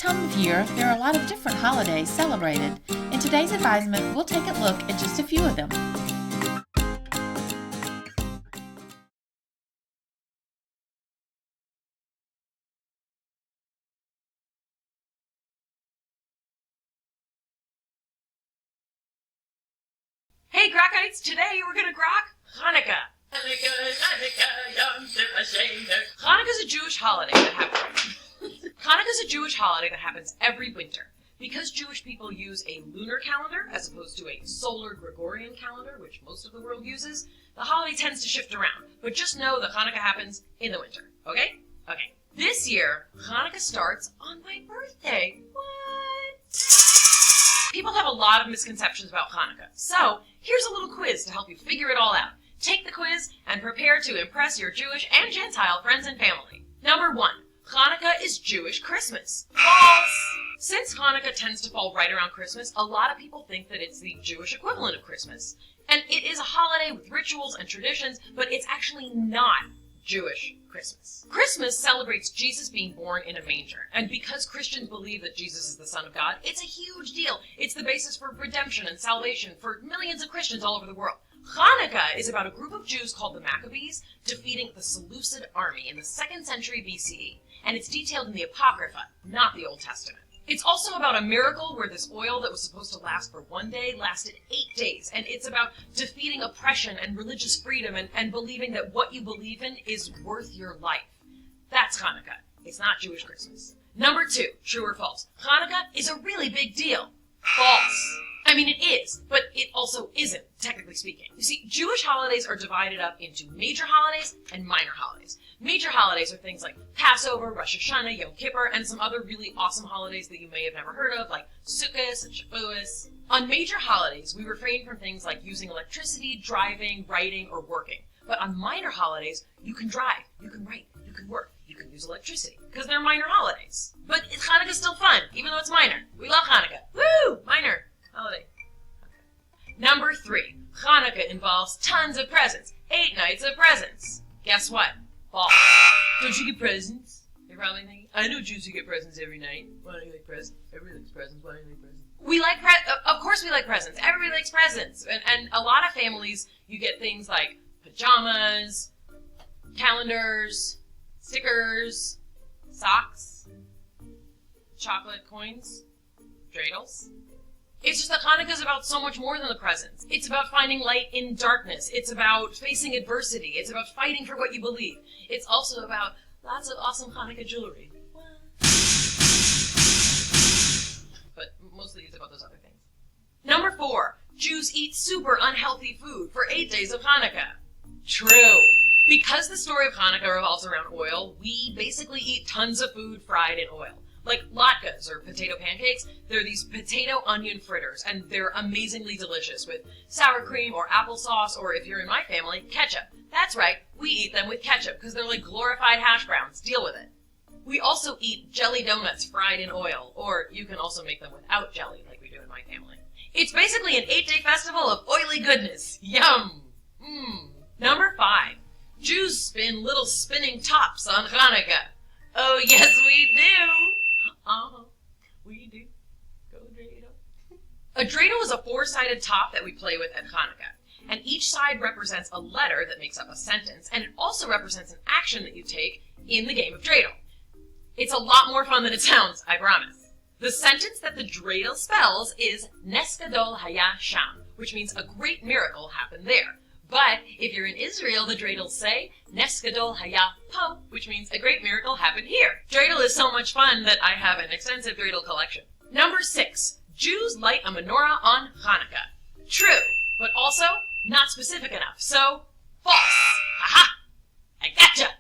time of year, there are a lot of different holidays celebrated. In today's advisement, we'll take a look at just a few of them. Hey Grockites, today we're gonna grok Hanukkah. Hanukkah is a Jewish holiday that happens every winter. Because Jewish people use a lunar calendar as opposed to a solar Gregorian calendar, which most of the world uses, the holiday tends to shift around. But just know that Hanukkah happens in the winter, okay? Okay. This year, Hanukkah starts on my birthday. What? People have a lot of misconceptions about Hanukkah, so here's a little quiz to help you figure it all out. Take the quiz and prepare to impress your Jewish and Gentile friends and family. Number 1. Hanukkah is Jewish Christmas. False! Since Hanukkah tends to fall right around Christmas, a lot of people think that it's the Jewish equivalent of Christmas. And it is a holiday with rituals and traditions, but it's actually not Jewish Christmas. Christmas celebrates Jesus being born in a manger, and because Christians believe that Jesus is the Son of God, it's a huge deal. It's the basis for redemption and salvation for millions of Christians all over the world. Hanukkah is about a group of Jews called the Maccabees defeating the Seleucid army in the 2nd century BCE, and it's detailed in the Apocrypha, not the Old Testament. It's also about a miracle where this oil that was supposed to last for 1 day lasted 8 days, and it's about defeating oppression and religious freedom and believing that what you believe in is worth your life. That's Hanukkah. It's not Jewish Christmas. Number 2, true or false? Hanukkah is a really big deal. False. I mean, it is, but it also isn't, technically speaking. You see, Jewish holidays are divided up into major holidays and minor holidays. Major holidays are things like Passover, Rosh Hashanah, Yom Kippur, and some other really awesome holidays that you may have never heard of, like Sukkot and Shavuos. On major holidays, we refrain from things like using electricity, driving, writing, or working. But on minor holidays, you can drive, you can write, you can work, you can use electricity, because they're minor holidays. But Hanukkah's still fun, even though it's minor. We love Hanukkah. Woo! Minor holiday. Okay. Number 3, Hanukkah involves tons of presents. 8 nights of presents. Guess what? False. Don't you get presents? You're probably thinking, I know Jews who get presents every night. Why don't you like presents? Everybody likes presents. Why don't you like presents? We like of course we like presents. Everybody likes presents. And a lot of families, you get things like pajamas, calendars, stickers, socks, chocolate coins, dreidels. It's just that Hanukkah is about so much more than the presents. It's about finding light in darkness. It's about facing adversity. It's about fighting for what you believe. It's also about lots of awesome Hanukkah jewelry. But mostly it's about those other things. Number 4, Jews eat super unhealthy food for 8 days of Hanukkah. True. Because the story of Hanukkah revolves around oil, we basically eat tons of food fried in oil. Like latkes, or potato pancakes. They're these potato onion fritters, and they're amazingly delicious with sour cream or applesauce, or if you're in my family, ketchup. That's right, we eat them with ketchup, because they're like glorified hash browns. Deal with it. We also eat jelly donuts fried in oil, or you can also make them without jelly, like we do in my family. It's basically an 8-day festival of oily goodness. Yum! Number 5, Jews spin little spinning tops on Hanukkah. Oh, yes, we do! We do. Go dreidel. A dreidel is a 4-sided top that we play with at Hanukkah. And each side represents a letter that makes up a sentence, and it also represents an action that you take in the game of dreidel. It's a lot more fun than it sounds, I promise. The sentence that the dreidel spells is Nes Gadol Haya Sham, which means a great miracle happened there. But if you're in Israel, the dreidels say, Nes Gadol Haya Po, which means a great miracle happened here. Dreidel is so much fun that I have an extensive dreidel collection. Number 6, Jews light a menorah on Hanukkah. True, but also not specific enough, so false. Aha! I gotcha!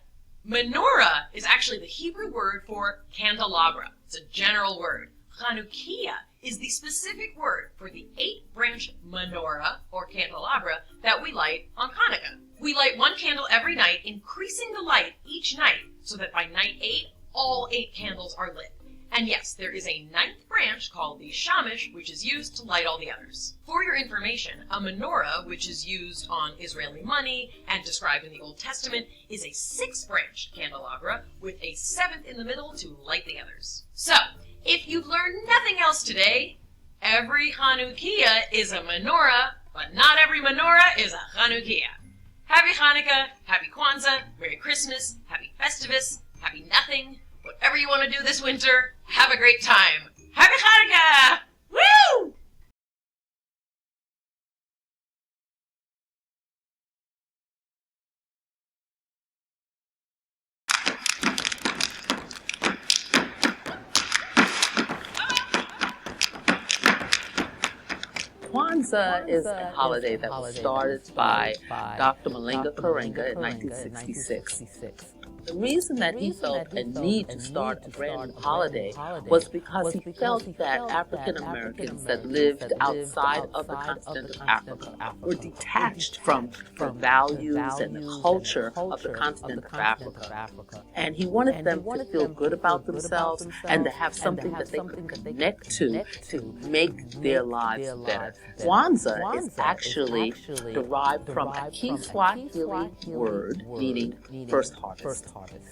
Menorah is actually the Hebrew word for candelabra. It's a general word. HANUKKAH is the specific word for the 8-branch menorah, or candelabra, that we light on Hanukkah. We light 1 candle every night, increasing the light each night, so that by night 8, all 8 candles are lit. And yes, there is a ninth branch called the Shamish, which is used to light all the others. For your information, a menorah, which is used on Israeli money and described in the Old Testament, is a six-branched candelabra with a seventh in the middle to light the others. So, if you've learned nothing else today, every Hanukkah is a menorah, but not every menorah is a Hanukkah. Happy Hanukkah, Happy Kwanzaa, Merry Christmas, Happy Festivus, Happy Nothing. Whatever you want to do this winter, have a great time. Happy Hanukkah! Woo! Kwanzaa is a holiday that was started by Dr. Malenga Karenga in 1966. The reason that he felt a need to start a brand new holiday was because he felt that African Americans that lived outside of the continent of Africa were detached from the values and the culture of the continent of Africa. And he wanted them to feel good about themselves and to have something that they could connect to make their lives better. Kwanzaa is actually derived from a Kiswahili word meaning first harvest.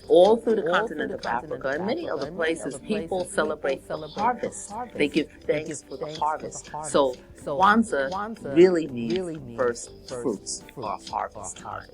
All through the continent of Africa and many other places, people celebrate the harvest. They give thanks for the harvest. So Kwanzaa really means first fruits or harvest time.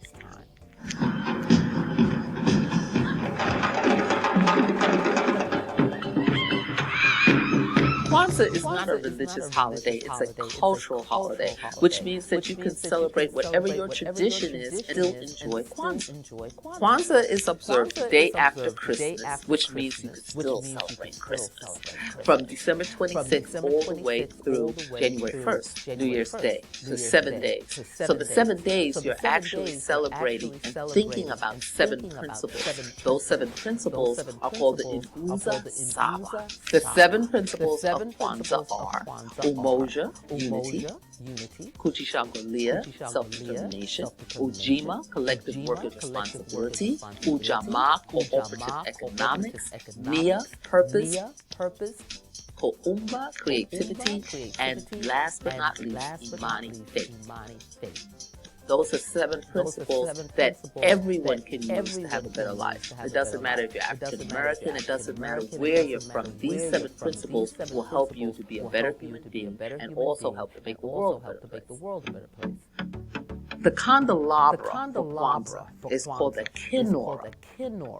Kwanzaa is not a religious holiday, it's a cultural holiday, which means that you can celebrate whatever your tradition is and still enjoy Kwanzaa. Kwanzaa is observed the day after Christmas, which means you can still celebrate Christmas, from December 26th all the way through January 1st, New Year's Day, so 7 days. So the 7 days you're actually celebrating and thinking about 7 principles. Those 7 principles are called the Nguzo Saba. The 7 principles of Kwanzaa are Umoja, unity, Kuchishangulia, self-determination, Ujima, collective work and responsibility, Ujamaa, cooperative economics, Nia, purpose, Koumba, creativity, and last but not least, Imani, faith. Those are 7 principles that everyone can use to have a better life. It doesn't matter if you're African American, it doesn't matter where you're from. These 7 principles will help you to be a better human being and also help to make the world a better place. The candelabra for Kwanzaa is called a kinnora.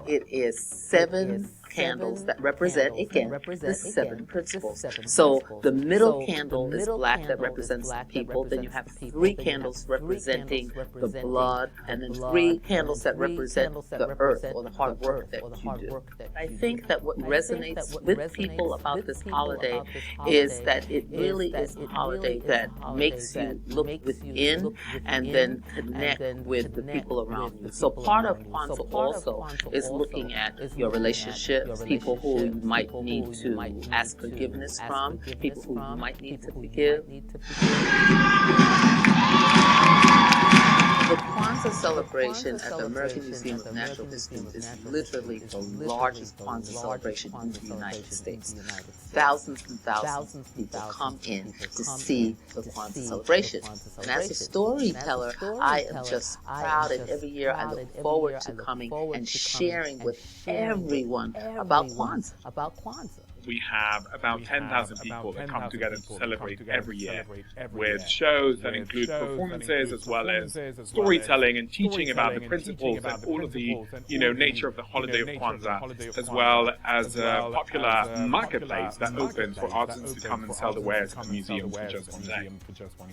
It is 7 candles that represent, again, the 7 principles. So the middle candle is black, that represents the people. Then you have 3 candles representing the blood, and then 3 candles that represent the earth or the hard work that you do. I think that what resonates with people about this holiday is that it really is a holiday that makes you look within and then connect with the people around you. So part of Kwanzaa also is looking at your relationships, people who you might need to ask forgiveness from, people who you might need to forgive. The Kwanzaa celebration at the American Museum of Natural History is literally the largest Kwanzaa celebration in the United States. Thousands and thousands of people come in to see the Kwanzaa celebration. And as a storyteller, I am just proud, and every year I look forward to coming and sharing with everyone about Kwanzaa. We have about 10,000 people that come together to celebrate every year with shows that include performances as well as storytelling and teaching about the principles and all of the nature of the holiday of Kwanzaa, as well as a popular marketplace that opens for artisans to come and sell their wares at the museum for just one day.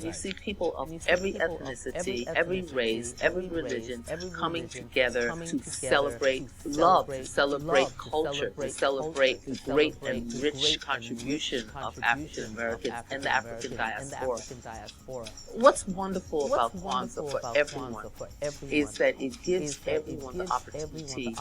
You see people of every ethnicity, every race, every religion coming together to celebrate love, to celebrate culture, to celebrate the great and rich contribution of African Americans and the African diaspora. What's wonderful about Kwanzaa for everyone is that it gives everyone the opportunity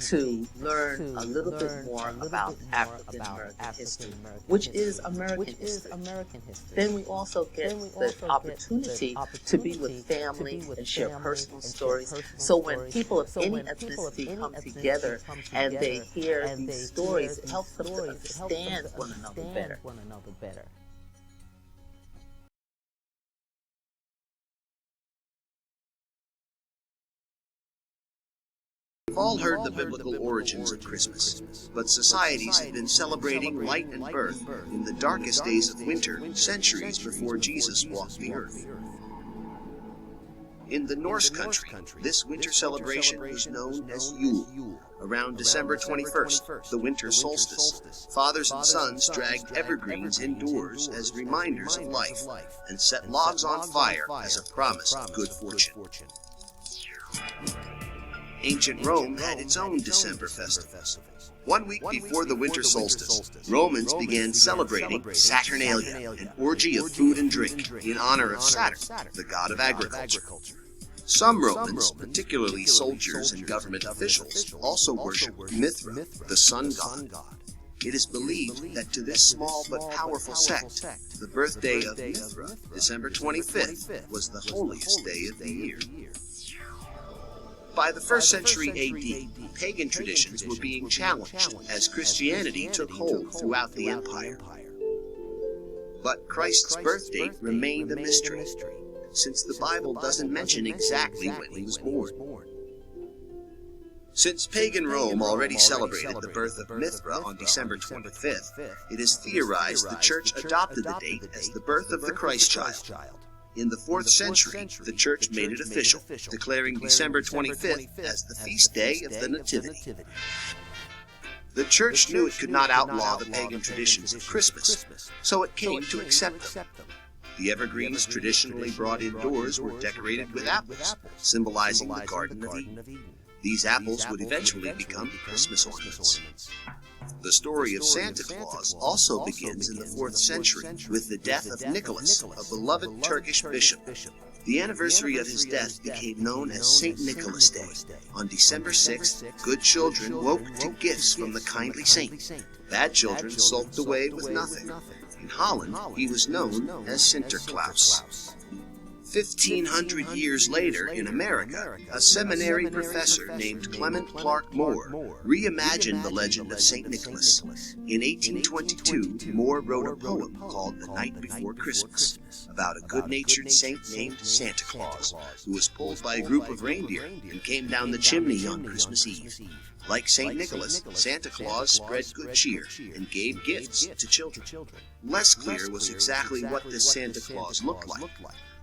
to learn a little bit more about African American history, which is American history. Then we also get the opportunity to be with family and share personal stories. So when people of any ethnicity come together and they hear these stories, it helps them to understand understand one another better. We've all heard the biblical origins of Christmas, but societies have been celebrating light and birth in the darkest days of winter centuries before Jesus walked the earth. In the Norse country, this winter celebration was known as Yule. Around December 21st, the winter solstice, fathers and sons dragged evergreens indoors as reminders of life and set logs on fire as a promise of good fortune. Ancient Rome had its own December festivals. 1 week before the winter solstice, Romans began celebrating Saturnalia, an orgy of food and drink in honor of Saturn, the god of agriculture. Some Romans, particularly soldiers and government officials, also worshipped Mithra, the sun god. It is believed that to this small but powerful sect, the birthday of Mithra, December 25th, was the holiest day of the year. By the 1st century AD, pagan traditions were being challenged as Christianity took hold throughout the empire. But Christ's birth date remained a mystery, since the Bible doesn't mention exactly when he was born. Since pagan Rome already celebrated the birth of Mithra on December 25th, it is theorized the Church adopted the date as the birth of the Christ child. In the 4th century, the Church made it official, declaring December 25th as the feast day of the Nativity. The Church knew it could not outlaw the pagan traditions of Christmas, so it came to accept them. The evergreens traditionally brought indoors were decorated with apples, symbolizing the Garden of Eden. These apples would eventually become Christmas ornaments. The story of Santa Claus also begins in the 4th century with the death of Nicholas, a beloved Turkish bishop. The anniversary of his death became known as St. Nicholas Day. On December 6th, good children woke to gifts from the kindly saint. Bad children sulked away with nothing. In Holland, he was known as Sinterklaas. 1,500 years later, in America, a seminary professor named Clement Clark Moore reimagined the legend of St. Nicholas. In 1822, Moore wrote a poem called The Night Before Christmas, about a good-natured saint named Santa Claus, who was pulled by a group of reindeer and came down the chimney on Christmas Eve. Like St. Nicholas, Santa Claus spread good cheer and gave gifts to children. Less clear was exactly what this Santa Claus looked like.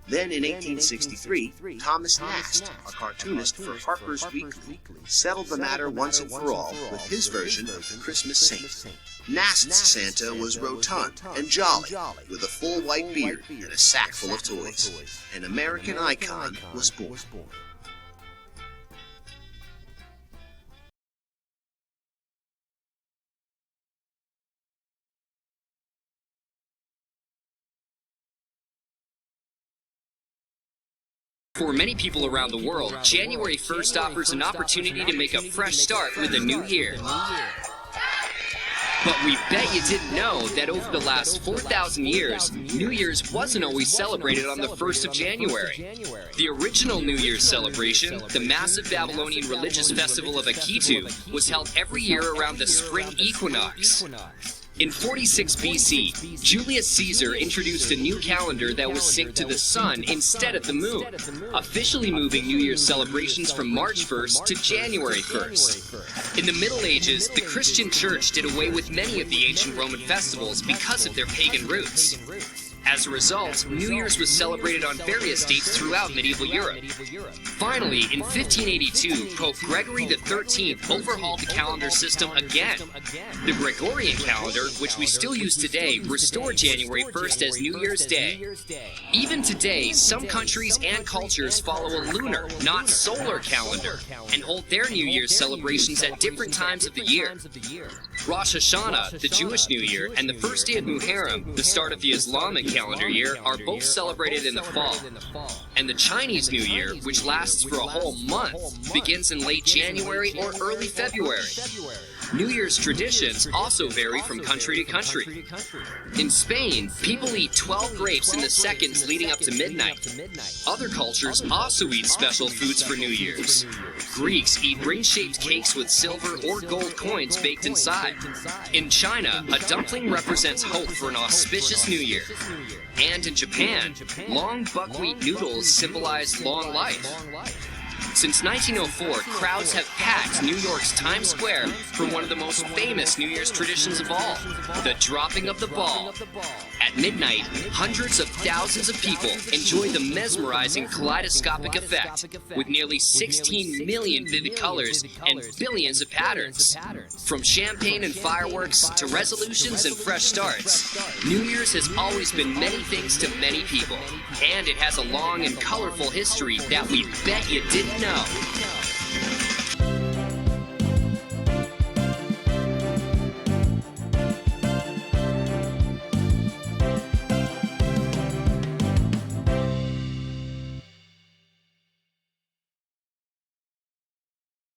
Then in 1863, Thomas Nast, a cartoonist for Harper's Weekly, settled the matter once and for all with his version of the Christmas Saint. Nast's Santa was rotund and jolly, with a full white beard and a sack full of toys. An American icon was born. For many people around the world, January 1st offers an opportunity to make a fresh start with a new year. But we bet you didn't know that over the last 4,000 years, New Year's wasn't always celebrated on the 1st of January. The original New Year's celebration, the massive Babylonian religious festival of Akitu, was held every year around the spring equinox. In 46 BC, Julius Caesar introduced a new calendar that was synced to the sun instead of the moon, officially moving New Year's celebrations from March 1st to January 1st. In the Middle Ages, the Christian Church did away with many of the ancient Roman festivals because of their pagan roots. As a result, New Year's was celebrated on various dates throughout medieval Europe. Finally, in 1582, Pope Gregory XIII overhauled the calendar system again. The Gregorian calendar, which we still use today, restored January 1st as New Year's Day. Even today, some countries and cultures follow a lunar, not solar calendar, and hold their New Year's celebrations at different times of the year. Rosh Hashanah, the Jewish New Year, and the first day of Muharram, the start of the Islamic calendar, calendar year are both celebrated in the fall. And the Chinese New Year, which lasts for a whole month, begins in late January or early February. New Year's traditions also vary from country to country. In Spain, people eat 12 grapes in the seconds leading up to midnight. Other cultures also eat special foods for New Year's. Greeks eat ring-shaped cakes with silver or gold coins baked inside. In China, a dumpling represents hope for an auspicious New Year. And in Japan, long buckwheat noodles symbolize long life. Since 1904, crowds have packed New York's Times Square for one of the most famous New Year's traditions of all, the dropping of the ball. At midnight, hundreds of thousands of people enjoy the mesmerizing kaleidoscopic effect, with nearly 16 million vivid colors and billions of patterns. From champagne and fireworks to resolutions and fresh starts, New Year's has always been many things to many people, and it has a long and colorful history that we bet you didn't know.